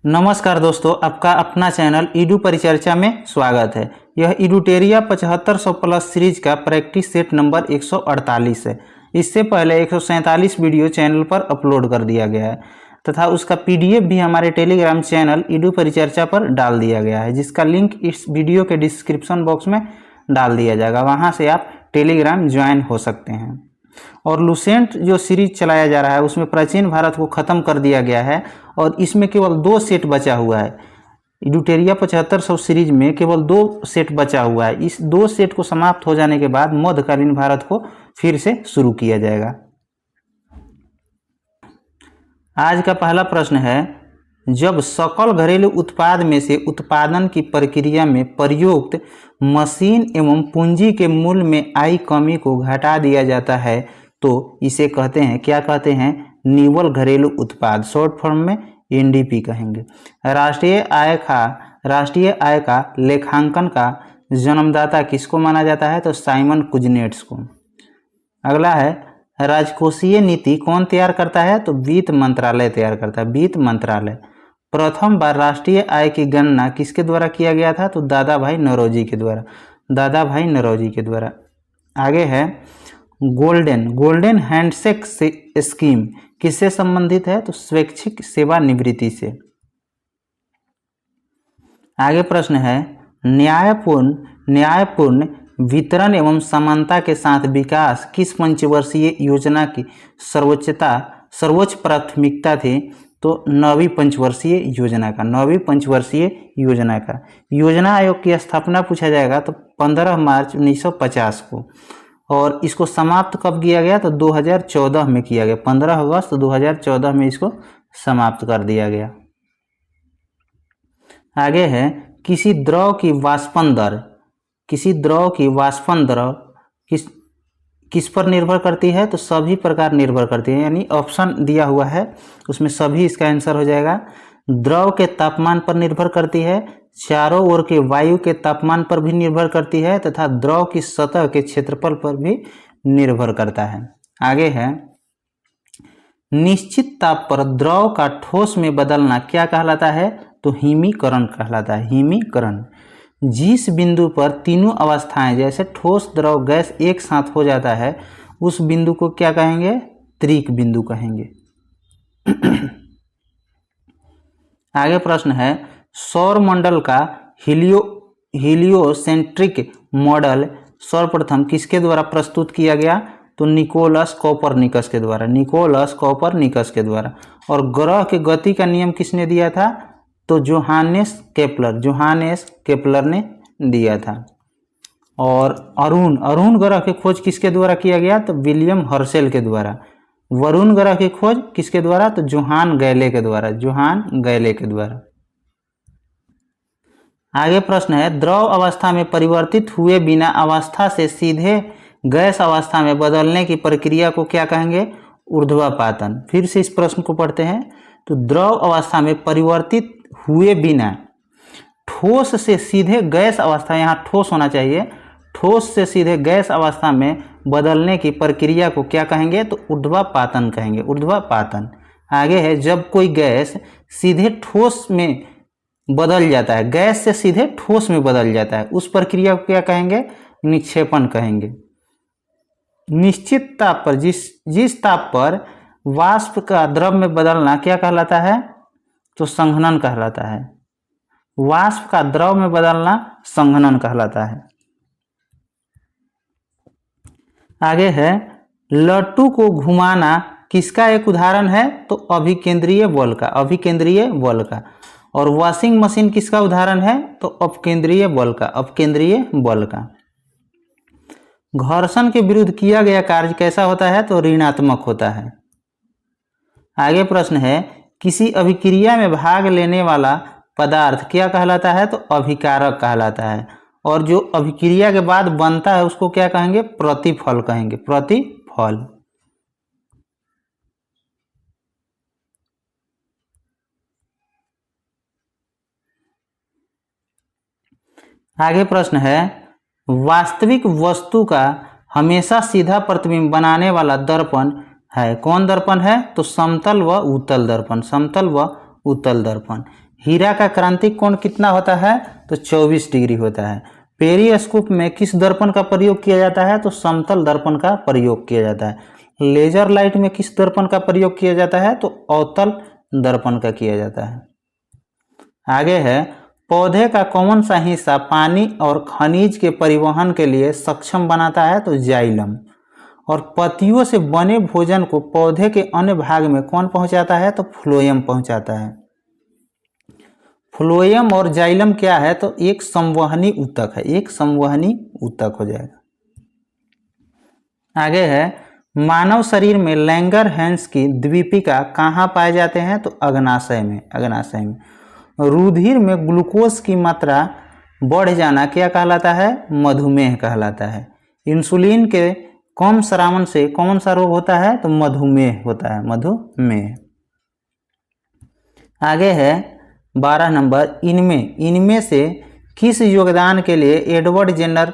नमस्कार दोस्तों, आपका अपना चैनल ईडू परिचर्चा में स्वागत है। यह ईडूटेरिया 7500 प्लस सीरीज का प्रैक्टिस सेट नंबर 148 है। इससे पहले 147 वीडियो चैनल पर अपलोड कर दिया गया है तथा उसका पीडीएफ भी हमारे टेलीग्राम चैनल ईडू परिचर्चा पर डाल दिया गया है, जिसका लिंक इस वीडियो के डिस्क्रिप्शन बॉक्स में डाल दिया जाएगा। वहाँ से आप टेलीग्राम ज्वाइन हो सकते हैं। और लुसेंट जो सीरीज चलाया जा रहा है उसमें प्राचीन भारत को ख़त्म कर दिया गया है और इसमें केवल 2 सेट बचा हुआ है। ईडूटेरिया 7500 सीरीज में केवल 2 सेट बचा हुआ है। इस 2 सेट को समाप्त हो जाने के बाद मध्यकालीन भारत को फिर से शुरू किया जाएगा। आज का पहला प्रश्न है, जब सकल घरेलू उत्पाद में से उत्पादन की प्रक्रिया में प्रयुक्त मशीन एवं पूंजी के मूल्य में आई कमी को घटा दिया जाता है तो इसे कहते हैं, क्या कहते हैं? निव्वल घरेलू उत्पाद, शॉर्ट फॉर्म में एनडीपी कहेंगे। राष्ट्रीय आय का लेखांकन का जन्मदाता किसको माना जाता है? तो साइमन कुजनेट्स को। अगला है, राजकोषीय नीति कौन तैयार करता है? तो वित्त मंत्रालय तैयार करता है, वित्त मंत्रालय। प्रथम बार राष्ट्रीय आय की गणना किसके द्वारा किया गया था? तो दादा भाई नौरोजी के द्वारा, दादा भाई नौरोजी के द्वारा। आगे है, गोल्डन हैंडशेक स्कीम किससे संबंधित है? तो स्वैच्छिक सेवानिवृत्ति से। आगे प्रश्न है, न्यायपूर्ण वितरण एवं समानता के साथ विकास किस पंचवर्षीय योजना की सर्वोच्च प्राथमिकता थी? तो नवीं पंचवर्षीय योजना का। योजना आयोग की स्थापना पूछा जाएगा तो 15 मार्च 1950 को, और इसको समाप्त कब किया गया? तो 2014 में किया गया, 15 अगस्त 2014 में इसको समाप्त कर दिया गया। आगे है, किसी द्रव की वाष्पन दर किस पर निर्भर करती है? तो सभी प्रकार निर्भर करती है, यानी ऑप्शन दिया हुआ है उसमें सभी इसका आंसर हो जाएगा। द्रव के तापमान पर निर्भर करती है, चारों ओर के वायु के तापमान पर भी निर्भर करती है तथा द्रव की सतह के क्षेत्रफल पर भी निर्भर करता है। आगे है, निश्चित ताप पर द्रव का ठोस में बदलना क्या कहलाता है? तो हिमीकरण कहलाता है, हिमीकरण। जिस बिंदु पर तीनों अवस्थाएं जैसे ठोस, द्रव, गैस एक साथ हो जाता है उस बिंदु को क्या कहेंगे? त्रिक बिंदु कहेंगे। आगे प्रश्न है, सौर मंडल का हीलियोसेंट्रिक मॉडल सर्वप्रथम किसके द्वारा प्रस्तुत किया गया? तो निकोलस कोपरनिकस के द्वारा। और ग्रह के गति का नियम किसने दिया था? तो जोहानेस केपलर ने दिया था। और अरुण ग्रह की खोज किसके द्वारा किया गया? तो विलियम हर्शेल के द्वारा। वरुण ग्रह की खोज किसके द्वारा? तो जोहान गैले के द्वारा। आगे प्रश्न है, द्रव अवस्था में परिवर्तित हुए बिना अवस्था से सीधे गैस अवस्था में बदलने की प्रक्रिया को क्या कहेंगे? ऊर्ध्वापातन। फिर से इस प्रश्न को पढ़ते हैं। तो द्रव अवस्था में परिवर्तित हुए बिना ठोस से सीधे गैस अवस्था, यहाँ ठोस होना चाहिए, ठोस से सीधे गैस अवस्था में बदलने की प्रक्रिया को क्या कहेंगे? तो ऊर्ध्वापातन कहेंगे, ऊर्ध्वापातन। आगे है, जब कोई गैस सीधे ठोस में बदल जाता है, गैस से सीधे ठोस में बदल जाता है, उस प्रक्रिया को क्या कहेंगे? निक्षेपण कहेंगे। निश्चित ताप पर जिस ताप पर वाष्प का द्रव में बदलना क्या कहलाता है? तो संघनन कहलाता है। वाष्प का द्रव में बदलना संघनन कहलाता है। आगे है, लट्टू को घुमाना किसका एक उदाहरण है? तो अभिकेंद्रीय बल का। और वॉशिंग मशीन किसका उदाहरण है? तो अपकेंद्रीय बल का। घर्षण के विरुद्ध किया गया कार्य कैसा होता है? तो ऋणात्मक होता है। आगे प्रश्न है, किसी अभिक्रिया में भाग लेने वाला पदार्थ क्या कहलाता है? तो अभिकारक कहलाता है। और जो अभिक्रिया के बाद बनता है उसको क्या कहेंगे? प्रतिफल कहेंगे, प्रतिफल। आगे प्रश्न है, वास्तविक वस्तु का हमेशा सीधा प्रतिबिंब बनाने वाला दर्पण है, कौन दर्पण है? तो समतल व उत्तल दर्पण। हीरा का क्रांतिक कोण कितना होता है? तो 24 डिग्री होता है। पेरिस्कोप में किस दर्पण का प्रयोग किया जाता है? तो समतल दर्पण का प्रयोग किया जाता है। लेजर लाइट में किस दर्पण का प्रयोग किया जाता है? तो अवतल दर्पण का किया जाता है। आगे है, पौधे का कौन सा हिस्सा पानी और खनिज के परिवहन के लिए सक्षम बनाता है? तो जाइलम। और पत्तियों से बने भोजन को पौधे के अन्य भाग में कौन पहुंचाता है? तो फ्लोएम पहुंचाता है। फ्लोएम और जाइलम क्या है? तो एक संवहनी ऊतक है, एक संवहनी ऊतक हो जाएगा। आगे है, मानव शरीर में लैंगरहैंस की द्वीपिका कहाँ पाए जाते हैं? तो अग्नाशय में, अग्नाशय में। रुधिर में ग्लूकोज की मात्रा बढ़ जाना क्या कहलाता है? मधुमेह कहलाता है। इंसुलिन के कम स्रावन से कौन सा रोग होता है? तो मधुमेह होता है, मधुमेह। आगे है 12 नंबर, इनमें से किस योगदान के लिए एडवर्ड जेनर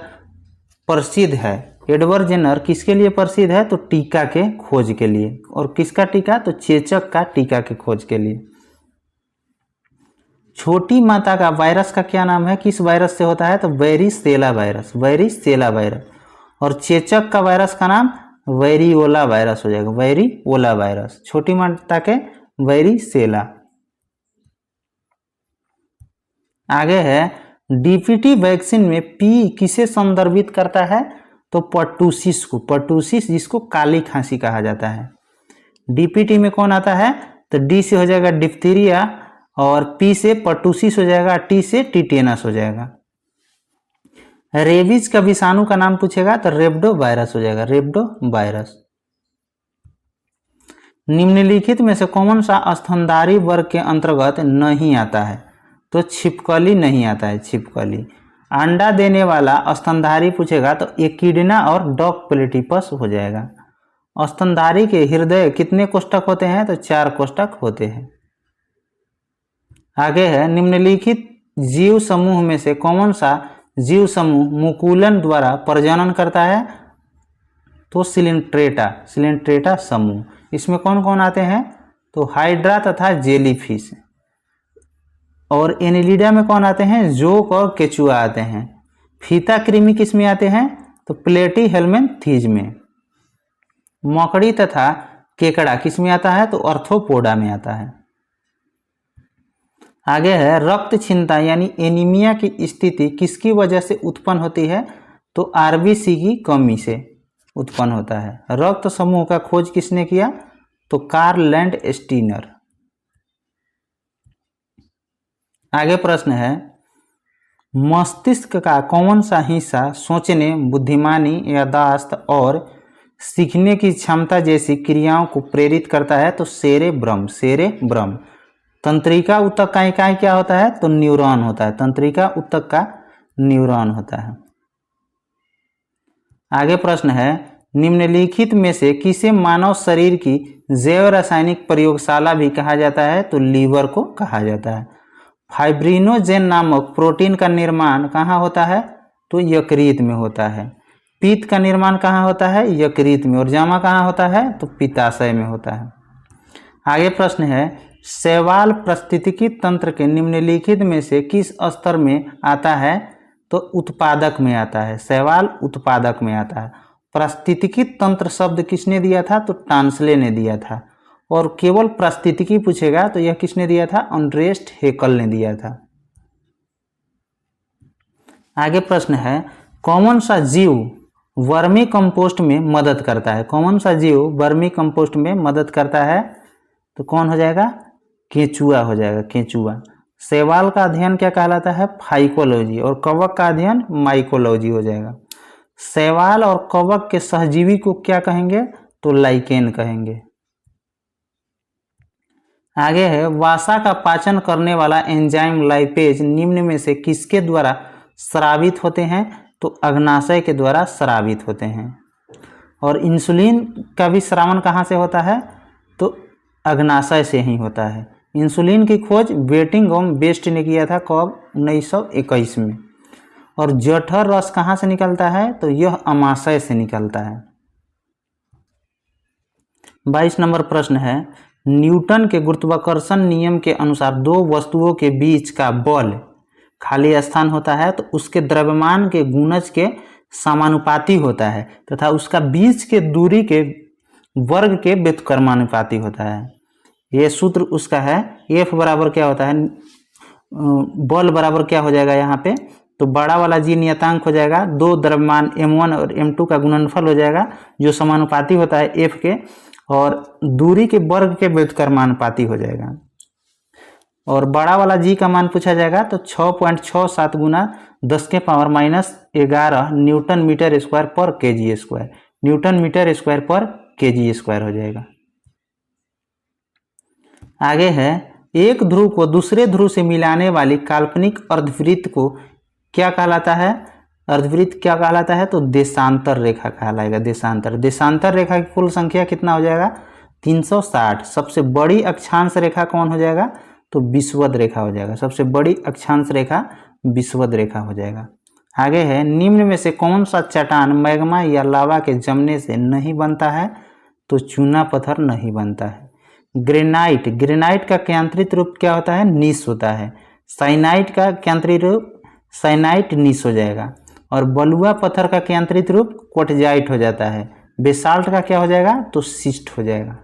प्रसिद्ध है? एडवर्ड जेनर किसके लिए प्रसिद्ध है? तो टीका के खोज के लिए। और किसका टीका? तो चेचक का टीका के खोज के लिए। छोटी माता का वायरस का क्या नाम है? किस वायरस से होता है? तो वेरिसेला वायरस, वेरिसेला वायरस। और चेचक का वायरस का नाम वेरिओला वायरस हो जाएगा, वेरिओला वायरस। छोटी माता के वेरिसेला। आगे है, डीपीटी वैक्सीन में पी किसे संदर्भित करता है? तो पर्टूसिस को, पर्टूसिस जिसको काली खांसी कहा जाता है। डीपीटी में कौन आता है? तो डी से हो जाएगा डिप्थीरिया, और पी से पर्टूसिस हो जाएगा, टी से टिटेनस हो जाएगा। रेबीज का विषाणु का नाम पूछेगा तो रेब्डो वायरस हो जाएगा, रेब्डो वायरस। निम्नलिखित में से कौन सा स्तनधारी वर्ग के अंतर्गत नहीं आता है? तो छिपकली नहीं आता है, छिपकली। अंडा देने वाला स्तनधारी पूछेगा तो एकिडना और डॉग प्लेटिपस हो जाएगा। स्तनधारी के हृदय कितने कोष्ठक होते हैं? तो 4 कोष्ठक होते हैं। आगे है, निम्नलिखित जीव समूह में से कौन सा जीव समूह मुकुलन द्वारा प्रजनन करता है? तो सिलिंट्रेटा, सिलिंट्रेटा समूह। इसमें कौन कौन आते हैं? तो हाइड्रा तथा जेलीफिश। और एनिलिडा में कौन आते हैं? जोक और केचुआ आते हैं। फीता कृमि किस में आते हैं? तो प्लेटीहेल्मिन्थीज में। मकड़ी तथा केकड़ा किस में आता है? तो आर्थ्रोपोडा में आता है। आगे है, रक्त क्षीणता यानी एनीमिया की स्थिति किसकी वजह से उत्पन्न होती है? तो आरबीसी की कमी से उत्पन्न होता है। रक्त समूह का खोज किसने किया? तो कार्ल लैंडस्टीनर। आगे प्रश्न है, मस्तिष्क का कौन सा हिस्सा सोचने, बुद्धिमानी, याददाश्त और सीखने की क्षमता जैसी क्रियाओं को प्रेरित करता है? तो सेरेब्रम, सेरेब्रम। तंत्रिका ऊतक का इकाई क्या होता है? तो न्यूरॉन होता है, तंत्रिका ऊतक का न्यूरॉन होता है। आगे प्रश्न है, निम्नलिखित में से किसे मानव शरीर की जैव रासायनिक प्रयोगशाला भी कहा जाता है? तो लीवर को कहा जाता है। फाइब्रिनोजेन नामक प्रोटीन का निर्माण कहाँ होता है? तो यकृत में होता है। पित्त का निर्माण कहाँ होता है? यकृत में। और जमा कहाँ होता है? तो पित्ताशय में होता है। आगे प्रश्न है, शैवाल पारिस्थितिकी तंत्र के निम्नलिखित में से किस स्तर में आता है? तो उत्पादक में आता है, शैवाल उत्पादक में आता है। पारिस्थितिकी तंत्र शब्द किसने दिया था? तो टांसले ने दिया था। और केवल पारिस्थितिकी पूछेगा तो यह किसने दिया था? अंड्रेस्ट हेकल ने दिया था। आगे प्रश्न है, कौन सा जीव वर्मी कंपोस्ट में मदद करता है? कौन सा जीव वर्मी कंपोस्ट में मदद करता है? तो कौन हो जाएगा? केंचुआ हो जाएगा, केंचुआ। शैवाल का अध्ययन क्या कहलाता है? फाइकोलॉजी। और कवक का अध्ययन माइकोलॉजी हो जाएगा। शैवाल और कवक के सहजीवी को क्या कहेंगे? तो लाइकेन कहेंगे। आगे है, वसा का पाचन करने वाला एंजाइम लाइपेज निम्न में से किसके द्वारा स्रावित होते हैं? तो अग्नाशय के द्वारा स्रावित होते हैं। और इंसुलिन का भी स्रावन कहाँ से होता है? तो अग्नाशय से ही होता है। इंसुलिन की खोज बेटिंगम बेस्ट ने किया था, कब? 1921 में। और जठर रस कहाँ से निकलता है? तो यह अमाशय से निकलता है। 22 नंबर प्रश्न है, न्यूटन के गुरुत्वाकर्षण नियम के अनुसार दो वस्तुओं के बीच का बल खाली स्थान होता है तो उसके द्रव्यमान के गुणज के समानुपाती होता है तथा उसका बीच के दूरी के वर्ग के व्युत्क्रमानुपाती होता है। ये सूत्र उसका है। F बराबर क्या होता है, बल बराबर क्या हो जाएगा यहाँ पे, तो बड़ा वाला जी नियतांक हो जाएगा, दो द्रव्यमान m1 और m2 का गुणनफल हो जाएगा जो समानुपाती होता है F के, और दूरी के वर्ग के व्युत्क्रमानुपाती हो जाएगा। और बड़ा वाला जी का मान पूछा जाएगा तो 6.67 गुना 10⁻⁻11 न्यूटन मीटर स्क्वायर पर KG square, newton meter square पर केजी स्क्वायर हो जाएगा। आगे है, एक ध्रुव को दूसरे ध्रुव से मिलाने वाली काल्पनिक अर्धवृत्त को क्या कहलाता है, अर्धवृत्त क्या कहलाता है, तो देशांतर रेखा कहलाएगा। देशांतर रेखा की कुल संख्या कितना हो जाएगा, 360। सबसे बड़ी अक्षांश रेखा कौन हो जाएगा, तो विषुवत रेखा हो जाएगा। सबसे बड़ी अक्षांश रेखा विषुवत रेखा हो जाएगा। आगे है, निम्न में से कौन सा चट्टान मैग्मा या लावा के जमने से नहीं बनता है, तो चूना पत्थर नहीं बनता है। ग्रेनाइट का केंद्रित रूप क्या होता है, नीस होता है। साइनाइट का केंद्रित रूप साइनाइट नीस हो जाएगा। और बलुआ पत्थर का केंद्रित रूप क्वार्टजाइट हो जाता है। बेसाल्ट का क्या हो जाएगा, तो सिस्ट हो जाएगा।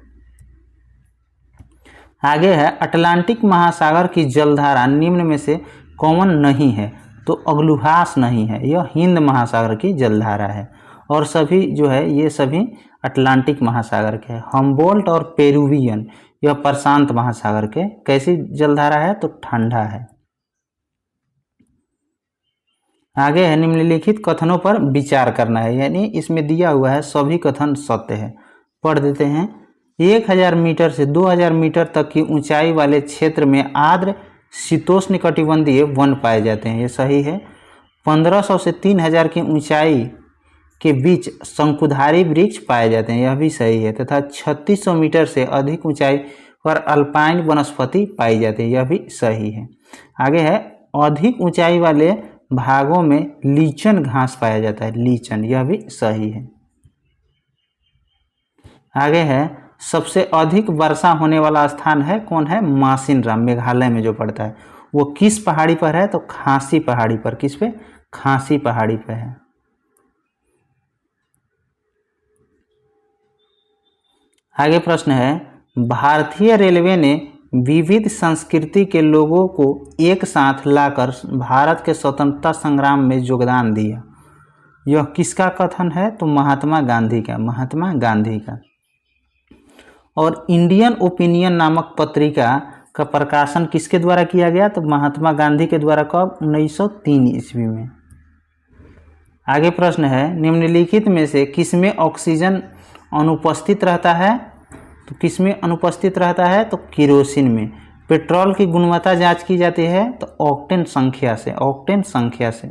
आगे है, अटलांटिक महासागर की जलधारा निम्न में से कौन नहीं है, तो अग्लुहास नहीं है, यह हिंद महासागर की जलधारा है। और सभी जो है ये सभी अटलांटिक महासागर के हैं। हम्बोल्ट और पेरुवियन यह प्रशांत महासागर के। कैसी जलधारा है, तो ठंडा है। आगे है, निम्नलिखित कथनों पर विचार करना है, यानी इसमें दिया हुआ है सभी कथन सत्य है। पढ़ देते हैं। 1000 मीटर से 2000 मीटर तक की ऊंचाई वाले क्षेत्र में आर्द्र शीतोष्णकटिबंधीय वन पाए जाते हैं, ये सही है। 1500 से 3000 की ऊंचाई के बीच शंकुधारी वृक्ष पाए जाते हैं, यह भी सही है। तथा 3600 मीटर से अधिक ऊंचाई पर अल्पाइन वनस्पति पाई जाती है, यह भी सही है। आगे है, अधिक ऊंचाई वाले भागों में लीचन घास पाया जाता है, लीचन, यह भी सही है। आगे है, सबसे अधिक वर्षा होने वाला स्थान है, कौन है, मासिनराम, मेघालय में जो पड़ता है। वो किस पहाड़ी पर है, तो खासी पहाड़ी पर। किस पे, खासी पहाड़ी पे है। आगे प्रश्न है, भारतीय रेलवे ने विविध संस्कृति के लोगों को एक साथ लाकर भारत के स्वतंत्रता संग्राम में योगदान दिया, यह किसका कथन है, तो महात्मा गांधी का, महात्मा गांधी का। और इंडियन ओपिनियन नामक पत्रिका का प्रकाशन किसके द्वारा किया गया, तो महात्मा गांधी के द्वारा। कब, 1903 ईस्वी में। आगे प्रश्न है, निम्नलिखित में से किसमें ऑक्सीजन अनुपस्थित रहता है, तो किसमें अनुपस्थित रहता है, तो केरोसिन में। पेट्रोल की गुणवत्ता जांच की जाती है, तो ऑक्टेन संख्या से, ऑक्टेन संख्या से।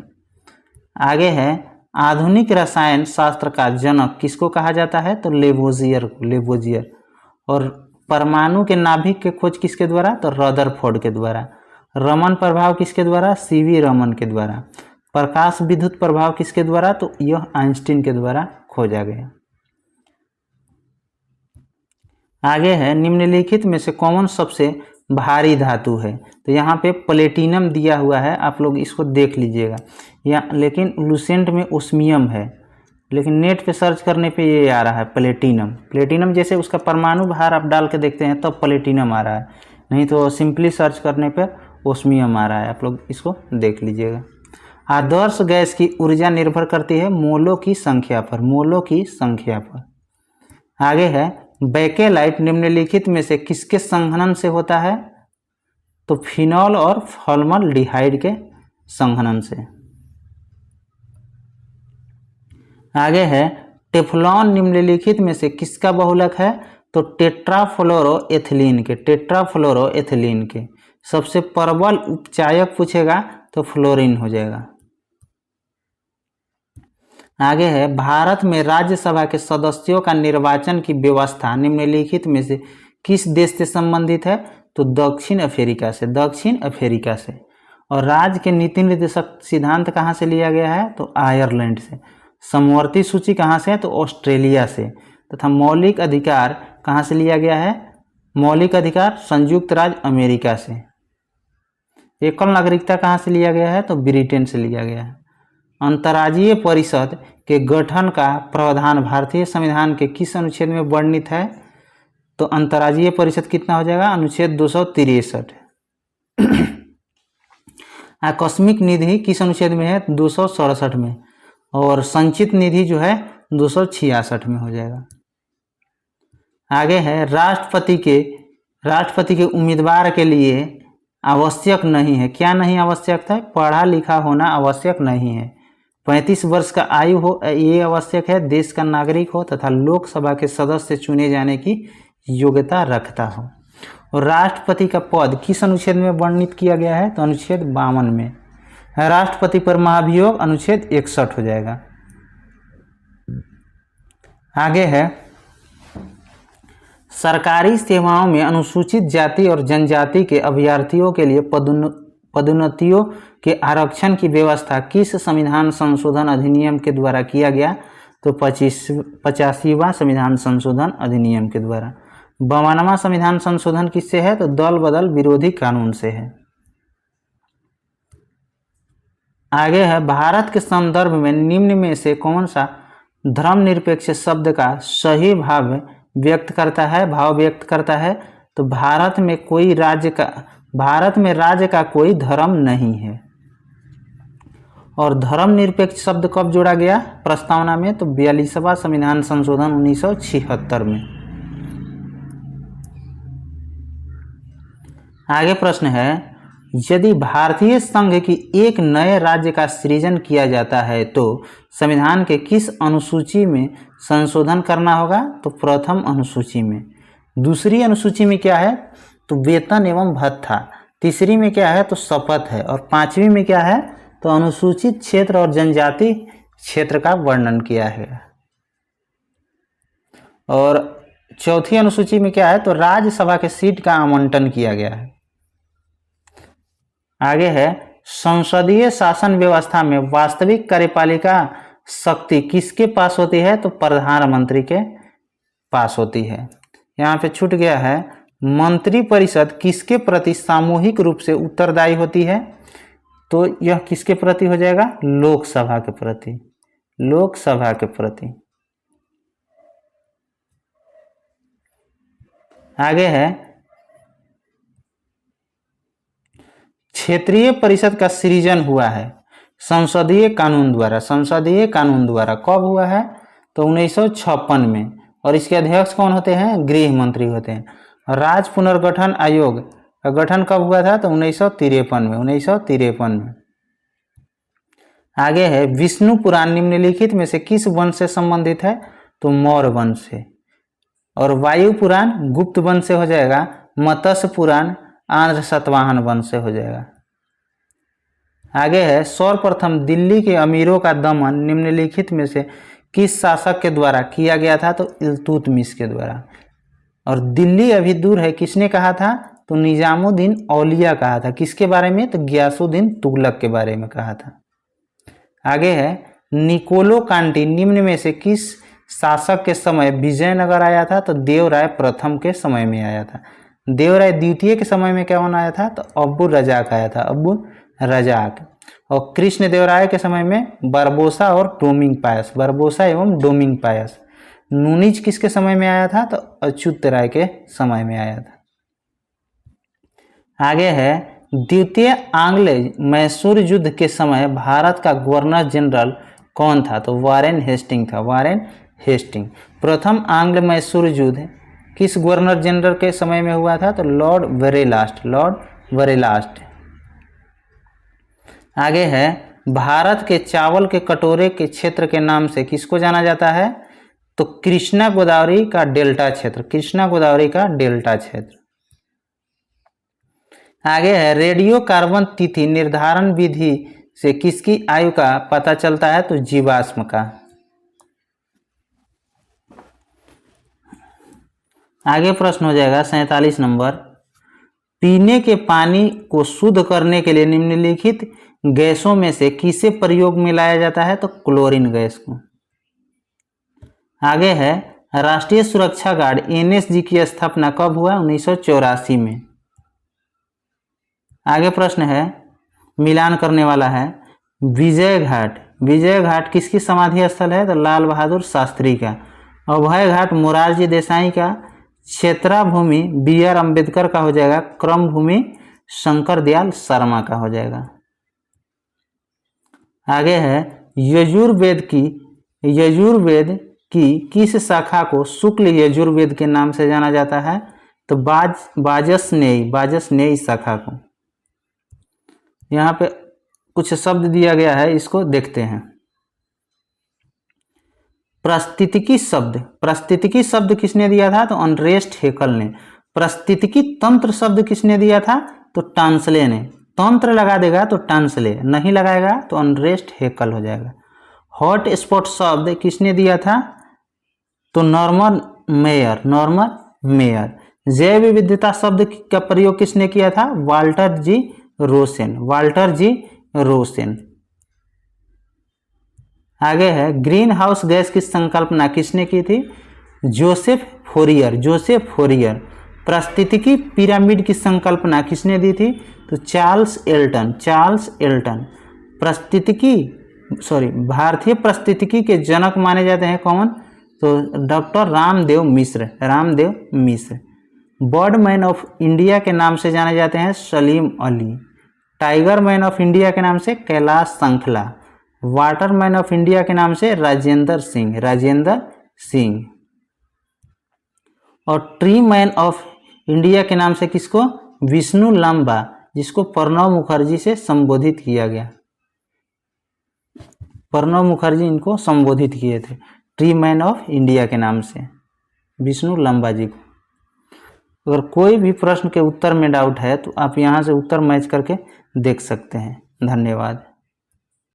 आगे है, आधुनिक रसायन शास्त्र का जनक किसको कहा जाता है, तो लेवोजियर को, लेवोजियर। और परमाणु के नाभिक के खोज किसके द्वारा, तो रदरफोर्ड के द्वारा। रमन प्रभाव किसके द्वारा, सीवी रमन के द्वारा। प्रकाश विद्युत प्रभाव किसके द्वारा, तो यह आइंस्टीन के द्वारा खोजा गया। आगे है, निम्नलिखित में से कौन सबसे भारी धातु है, तो यहाँ पे प्लेटिनम दिया हुआ है, आप लोग इसको देख लीजिएगा। या लेकिन लूसेंट में ओस्मियम है, लेकिन नेट पे सर्च करने पे ये आ रहा है प्लेटिनम। प्लेटिनम जैसे उसका परमाणु भार आप डाल के देखते हैं तब प्लेटिनम आ रहा है, नहीं तो सिंपली सर्च करने पे ओस्मियम आ रहा है, आप लोग इसको देख लीजिएगा। आदर्श गैस की ऊर्जा निर्भर करती है मोलों की संख्या पर, मोलों की संख्या पर। आगे है, बेकेलाइट निम्नलिखित में से किसके संघनन से होता है, तो फिनॉल और फॉर्मल्डिहाइड के संघनन से। आगे है, टेफ्लॉन निम्नलिखित में से किसका बहुलक है, तो टेट्राफ्लोरोएथिलीन के, टेट्राफ्लोरोएथिलीन के। सबसे प्रबल उपचायक पूछेगा तो फ्लोरीन हो जाएगा। आगे है, भारत में राज्यसभा के सदस्यों का निर्वाचन की व्यवस्था निम्नलिखित में से किस देश से संबंधित है, तो दक्षिण अफ्रीका से, दक्षिण अफ्रीका से। और राज्य के नीति निर्देशक सिद्धांत कहाँ से लिया गया है, तो आयरलैंड से। समवर्ती सूची कहाँ से है, तो ऑस्ट्रेलिया से। तथा मौलिक अधिकार कहाँ से लिया गया है, मौलिक अधिकार संयुक्त राज्य अमेरिका से। एकल नागरिकता कहाँ से लिया गया है? तो ब्रिटेन से लिया गया है। अंतर्राज्यीय परिषद के गठन का प्रावधान भारतीय संविधान के किस अनुच्छेद में वर्णित है? तो अंतर्राज्यीय परिषद कितना हो जाएगा? अनुच्छेद 263। आकस्मिक निधि किस अनुच्छेद में है? 267 में। और संचित निधि जो है 266 में हो जाएगा। आगे है राष्ट्रपति के उम्मीदवार के लिए आवश्यक नहीं है। क्या नहीं आवश्यक है? पढ़ा लिखा होना आवश्यक नहीं है। 35 वर्ष का आयु हो ये आवश्यक है। देश का नागरिक हो तथा लोकसभा के सदस्य चुने जाने की योग्यता रखता हो। और राष्ट्रपति का पद किस अनुच्छेद में वर्णित किया गया है? तो अनुच्छेद 52 में। राष्ट्रपति पर महाभियोग अनुच्छेद 61 हो जाएगा। आगे है सरकारी सेवाओं में अनुसूचित जाति और जनजाति के अभ्यर्थियों के लिए पदोन्नतियों के आरक्षण की व्यवस्था किस संविधान संशोधन अधिनियम के द्वारा किया गया? तो 85वां संविधान संशोधन अधिनियम के द्वारा। 52वां संविधान संशोधन किससे है? तो दल बदल विरोधी कानून से है। आगे है भारत के संदर्भ में निम्न में से कौन सा धर्मनिरपेक्ष शब्द का सही भाव व्यक्त करता है? तो भारत में राज्य का कोई धर्म नहीं है। और धर्मनिरपेक्ष शब्द कब जोड़ा गया प्रस्तावना में? तो 42वां संविधान संशोधन 1976 में। आगे प्रश्न है यदि भारतीय संघ की एक नए राज्य का सृजन किया जाता है तो संविधान के किस अनुसूची में संशोधन करना होगा? तो प्रथम अनुसूची में। दूसरी अनुसूची में क्या है? तो वेतन एवं भत्ता। तीसरी में क्या है? तो शपथ है। और 5वीं में क्या है? तो अनुसूचित क्षेत्र और जनजाति क्षेत्र का वर्णन किया है। और चौथी अनुसूची में क्या है? तो राज्यसभा के सीट का आवंटन किया गया है। आगे है संसदीय शासन व्यवस्था में वास्तविक कार्यपालिका शक्ति किसके पास होती है? तो प्रधानमंत्री के पास होती है। यहाँ पे छूट गया है मंत्रिपरिषद किसके प्रति सामूहिक रूप से उत्तरदायी होती है? तो यह किसके प्रति हो जाएगा? लोकसभा के प्रति। लोकसभा के प्रति। आगे है क्षेत्रीय परिषद का सृजन हुआ है संसदीय कानून द्वारा। संसदीय कानून द्वारा कब हुआ है? तो 1956 में। और इसके अध्यक्ष कौन होते हैं? गृह मंत्री होते हैं। राज्य पुनर्गठन आयोग का गठन कब हुआ था? तो 1953 में। 1953 में। आगे है विष्णु पुराण निम्नलिखित में से किस वंश से संबंधित है? तो मौर्य वंश से। और वायु पुराण गुप्त वंश से हो जाएगा। मत्स्य पुराण आंध्र सातवाहन वंश से हो जाएगा। आगे है सर्वप्रथम दिल्ली के अमीरों का दमन निम्नलिखित में से किस शासक के द्वारा किया गया था? तो इल्तुतमिश के द्वारा। और दिल्ली अभी दूर है किसने कहा था? तो निजामुद्दीन औलिया कहा था। किसके बारे में? तो गियासुद्दीन तुगलक के बारे में कहा था। आगे है निकोलो कांटी निम्न में से किस शासक के समय विजयनगर आया था? तो देवराय प्रथम के समय में आया था। देवराय द्वितीय के समय में कौन आया था? तो अब्बू रजाक आया था। अब्बू रजाक। और कृष्ण देवराय के समय में बरबोसा और डोमिंग पायस। बरबोसा एवं डोमिंग पायस। नूनिज किसके समय में आया था? तो अच्युत राय के समय में आया था। आगे है द्वितीय आंग्ल मैसूर युद्ध के समय भारत का गवर्नर जनरल कौन था? तो वारेन हेस्टिंग था। Warren Hasting. प्रथम आंग्ल मैसूर युद्ध किस गवर्नर जनरल के समय में हुआ था? तो लॉर्ड वेरेलास्ट। लॉर्ड वेरेलास्ट। आगे है भारत के चावल के कटोरे के क्षेत्र के नाम से किसको जाना जाता है? तो कृष्णा गोदावरी का डेल्टा क्षेत्र। कृष्णा गोदावरी का डेल्टा क्षेत्र। आगे है रेडियो कार्बन तिथि निर्धारण विधि से किसकी आयु का पता चलता है? तो जीवाश्म का। आगे प्रश्न हो जाएगा 47 नंबर। पीने के पानी को शुद्ध करने के लिए निम्नलिखित गैसों में से किसे प्रयोग में लाया जाता है? तो क्लोरीन गैस को। आगे है राष्ट्रीय सुरक्षा गार्ड एनएसजी की स्थापना कब हुआ? 1984 में। आगे प्रश्न है, मिलान करने वाला है। विजय घाट, विजय घाट किसकी समाधि स्थल है? तो लाल बहादुर शास्त्री का। अभय घाट मोरारजी देसाई का। क्षेत्रा भूमि बी आर अम्बेडकर का हो जाएगा। क्रम भूमि शंकर दयाल शर्मा का हो जाएगा। आगे है, यजुर्वेद की किस शाखा को शुक्ल यजुर्वेद के नाम से जाना जाता है? तो बाजसनेयी शाखा को। यहाँ पे कुछ शब्द दिया गया है, इसको देखते हैं। परिस्थितिकी शब्द किसने दिया था? तो अनरेस्ट हेकल ने। परिस्थितिकी तंत्र शब्द किसने दिया था? तो टांसले ने। तंत्र लगा देगा तो टांसले, नहीं लगाएगा तो अनरेस्ट हेकल हो जाएगा। हॉट स्पॉट शब्द किसने दिया था? तो नॉर्मन मेयर। जैव विविधता शब्द का प्रयोग किसने किया था? Walter G Rosen. आगे है, ग्रीन हाउस गैस की संकल्पना किसने की थी? Joseph Fourier. पारिस्थितिकी पिरामिड की संकल्पना किसने दी थी? तो चार्ल्स एल्टन। भारतीय पारिस्थितिकी के जनक माने जाते हैं कौन? तो doctor Ramdev Mishra. Bird man of India के नाम से जाने जाते हैं Salim Ali. Tiger man of India के नाम से कैलाश संखला। वाटर मैन ऑफ इंडिया के नाम से राजेंद्र सिंह। और ट्री मैन ऑफ इंडिया के नाम से किसको? विष्णु लांबा, जिसको प्रणब मुखर्जी से संबोधित किया गया। प्रणब मुखर्जी इनको संबोधित किए थे ट्री मैन ऑफ इंडिया के नाम से, विष्णु लांबा जी को। अगर कोई भी प्रश्न के उत्तर में डाउट है तो आप यहाँ से उत्तर मैच करके देख सकते हैं। धन्यवाद।